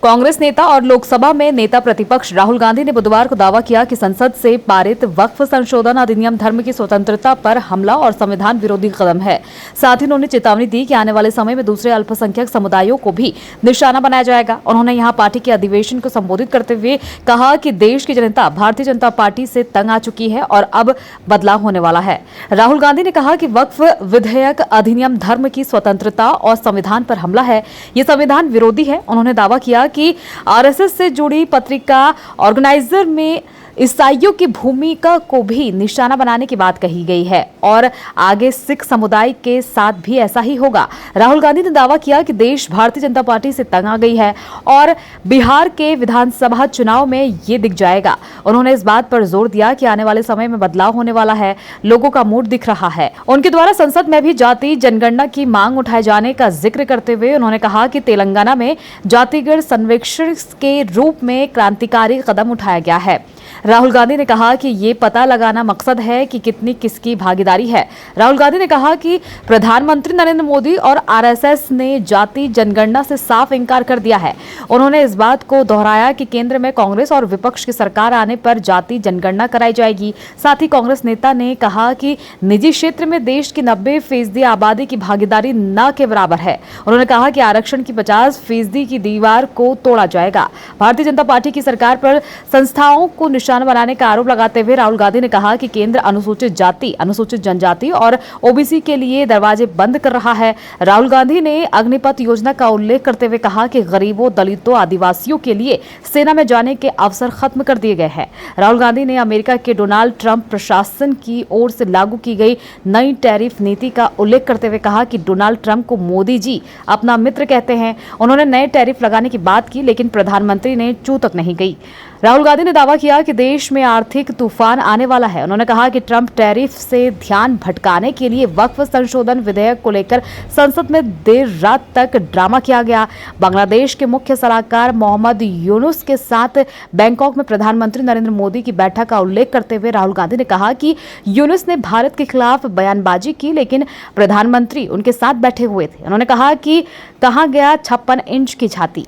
कांग्रेस नेता और लोकसभा में नेता प्रतिपक्ष राहुल गांधी ने बुधवार को दावा किया कि संसद से पारित वक्फ संशोधन अधिनियम धर्म की स्वतंत्रता पर हमला और संविधान विरोधी कदम है। साथ ही उन्होंने चेतावनी दी कि आने वाले समय में दूसरे अल्पसंख्यक समुदायों को भी निशाना बनाया जाएगा। उन्होंने यहां पार्टी के अधिवेशन को संबोधित करते हुए कहा कि देश की जनता भारतीय जनता पार्टी से तंग आ चुकी है और अब बदलाव होने वाला है। राहुल गांधी ने कहा कि वक्फ विधेयक अधिनियम धर्म की स्वतंत्रता और संविधान पर हमला है, ये संविधान विरोधी है। उन्होंने दावा किया कि आरएसएस से जुड़ी पत्रिका ऑर्गेनाइजर में ईसाइयों की भूमिका को भी निशाना बनाने की बात कही गई है और आगे सिख समुदाय के साथ भी ऐसा ही होगा। राहुल गांधी ने दावा किया कि देश भारतीय जनता पार्टी से तंग आ गई है और बिहार के विधानसभा चुनाव में ये दिख जाएगा। उन्होंने इस बात पर जोर दिया कि आने वाले समय में बदलाव होने वाला है, लोगों का मूड दिख रहा है। उनके द्वारा संसद में भी जाति जनगणना की मांग उठाए जाने का जिक्र करते हुए उन्होंने कहा कि तेलंगाना में जातिगत सर्वेक्षण के रूप में क्रांतिकारी कदम उठाया गया है। राहुल गांधी ने कहा कि ये पता लगाना मकसद है कि कितनी किसकी भागीदारी है। राहुल गांधी ने कहा कि प्रधानमंत्री नरेंद्र मोदी और आरएसएस ने जाति जनगणना से साफ इनकार कर दिया है। उन्होंने इस बात को दोहराया कि केंद्र में कांग्रेस और विपक्ष की सरकार आने पर जाति जनगणना कराई जाएगी। साथ ही कांग्रेस नेता ने कहा कि निजी क्षेत्र में देश की 90% आबादी की भागीदारी न के बराबर है। उन्होंने कहा कि आरक्षण की 50% की दीवार को तोड़ा जाएगा। भारतीय जनता पार्टी की सरकार पर संस्थाओं को निशाना बनाने का आरोप लगाते हुए राहुल गांधी ने कहा कि केंद्र अनुसूचित जाति, अनुसूचित जनजाति और ओबीसी के लिए दरवाजे बंद कर रहा है। राहुल गांधी ने अग्निपथ योजना का उल्लेख करते हुए कहा कि गरीबों, दलितों, आदिवासियों के लिए सेना में जाने के अवसर खत्म कर दिए गए हैं। राहुल गांधी ने अमेरिका के डोनाल्ड ट्रंप प्रशासन की ओर से लागू की गई नई टैरिफ नीति का उल्लेख करते हुए कहा कि डोनाल्ड ट्रंप को मोदी जी अपना मित्र कहते हैं। उन्होंने नए टैरिफ लगाने की बात की, लेकिन प्रधानमंत्री ने चूं तक नहीं गई। राहुल गांधी ने दावा किया कि देश में आर्थिक तूफान आने वाला है। उन्होंने कहा कि ट्रंप टैरिफ से ध्यान भटकाने के लिए वक्फ संशोधन विधेयक को लेकर संसद में देर रात तक ड्रामा किया गया। बांग्लादेश के मुख्य सलाहकार मोहम्मद यूनुस के साथ बैंकॉक में प्रधानमंत्री नरेंद्र मोदी की बैठक का उल्लेख करते हुए राहुल गांधी ने कहा कि यूनुस ने भारत के खिलाफ बयानबाजी की, लेकिन प्रधानमंत्री उनके साथ बैठे हुए थे। उन्होंने कहा कि कहां गया 56 इंच की छाती।